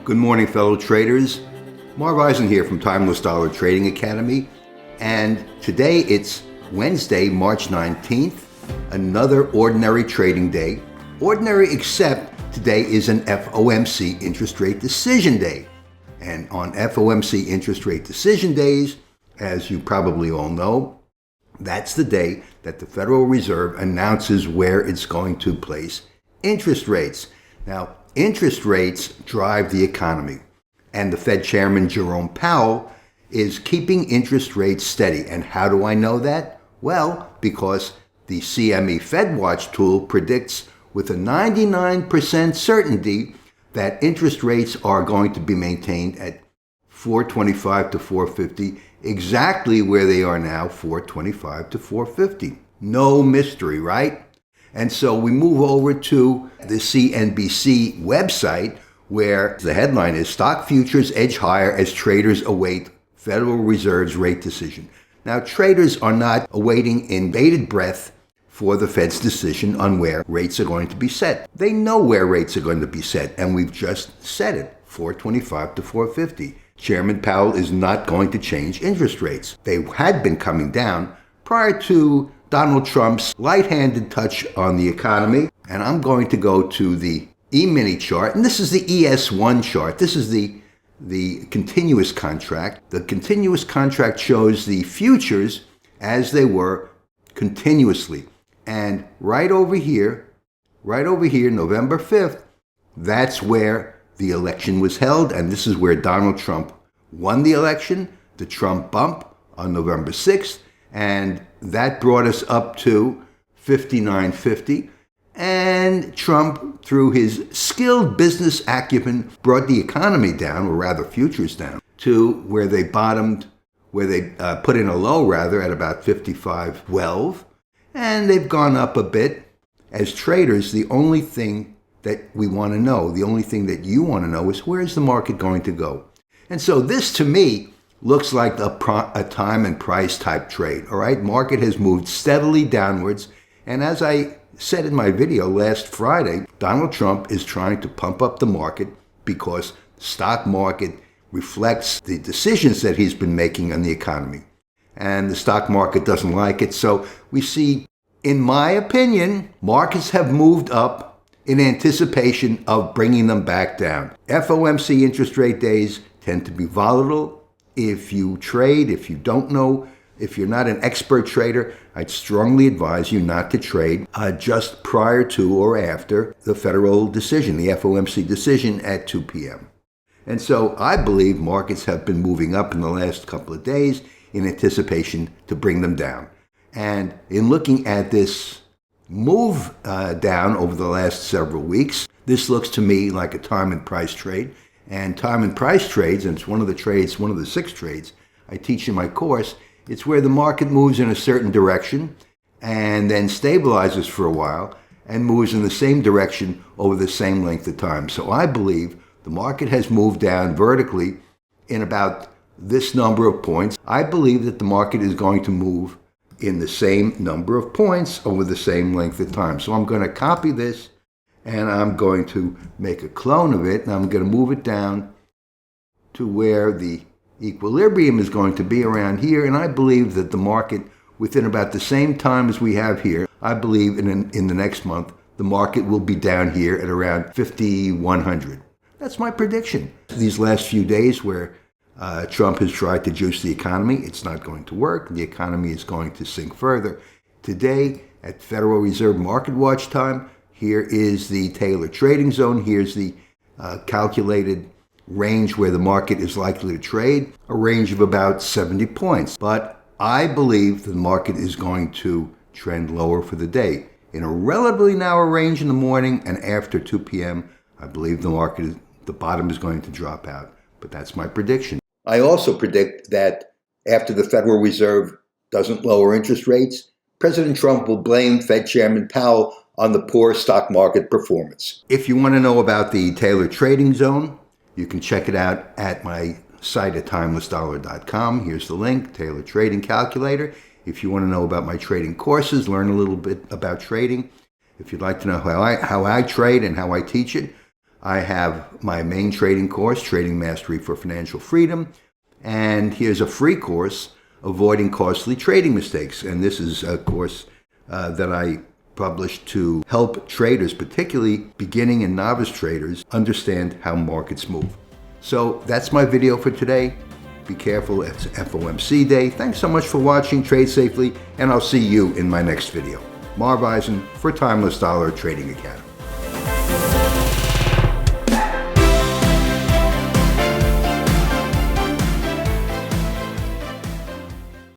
Good morning, fellow traders. Marv Eisen here from Timeless Dollar Trading Academy. And today it's Wednesday, March 19th, another ordinary trading day. Ordinary except today is an FOMC interest rate decision day. And on FOMC interest rate decision days, as you probably all know, that's the day that the Federal Reserve announces where it's going to place interest rates. Now, interest rates drive the economy, and the Fed Chairman Jerome Powell is keeping interest rates steady. And how do I know that? Well, because the CME FedWatch tool predicts with a 99% certainty that interest rates are going to be maintained at 425 to 450, exactly where they are now, 425 to 450. No mystery, right? And so we move over to the CNBC website, where the headline is Stock Futures Edge Higher as Traders Await Federal Reserve's Rate Decision. Now, traders are not awaiting in bated breath for the Fed's decision on where rates are going to be set. They know where rates are going to be set, and we've just said it, 425 to 450. Chairman Powell is not going to change interest rates. They had been coming down prior to Donald Trump's light-handed touch on the economy. And I'm going to go to the E-mini chart, and this is the ES1 chart. This is the continuous contract. The continuous contract shows the futures as they were continuously. And right over here, November 5th, that's where the election was held, and this is where Donald Trump won the election, the Trump bump on November 6th, and that brought us up to 59.50. And Trump, through his skilled business acumen, brought the economy down, or rather futures down, to where they bottomed, where they put in a low rather at about 55.12. And they've gone up a bit. As traders, the only thing that we want to know, the only thing that you want to know is, where is the market going to go? And so this, to me, looks like a time and price type trade, all right? Market has moved steadily downwards. And as I said in my video last Friday, Donald Trump is trying to pump up the market because the stock market reflects the decisions that he's been making on the economy. And the stock market doesn't like it. So we see, in my opinion, markets have moved up in anticipation of bringing them back down. FOMC interest rate days tend to be volatile. If you trade, if you don't know, if you're not an expert trader, I'd strongly advise you not to trade just prior to or after the federal decision, the FOMC decision at 2 p.m. And so I believe markets have been moving up in the last couple of days in anticipation to bring them down. And in looking at this move down over the last several weeks, this looks to me like a time and price trade. And time and price trades, and it's one of the 6 trades I teach in my course, it's where the market moves in a certain direction and then stabilizes for a while and moves in the same direction over the same length of time. So I believe the market has moved down vertically in about this number of points. I believe that the market is going to move in the same number of points over the same length of time. So I'm going to copy this, and I'm going to make a clone of it, and I'm going to move it down to where the equilibrium is going to be around here. And I believe that the market, within about the same time as we have here, I believe in the next month, the market will be down here at around 5,100. That's my prediction. These last few days where Trump has tried to juice the economy, it's not going to work. The economy is going to sink further. Today, at Federal Reserve Market Watch time, here is the Taylor trading zone. Here's the calculated range where the market is likely to trade, a range of about 70 points. But I believe the market is going to trend lower for the day. In a relatively narrow range in the morning and after 2 p.m., I believe the bottom is going to drop out. But that's my prediction. I also predict that after the Federal Reserve doesn't lower interest rates, President Trump will blame Fed Chairman Powell on the poor stock market performance. If you want to know about the Taylor trading zone, you can check it out at my site at timelessdollar.com. Here's the link, Taylor Trading Calculator. If you want to know about my trading courses, learn a little bit about trading. If you'd like to know how I trade and how I teach it, I have my main trading course, Trading Mastery for Financial Freedom, and here's a free course, Avoiding Costly Trading Mistakes. And this is a course that I published to help traders, particularly beginning and novice traders, understand how markets move. So that's my video for today. Be careful, it's FOMC day. Thanks so much for watching. Trade safely, and I'll see you in my next video. Marv Eisen for Timeless Dollar Trading Academy.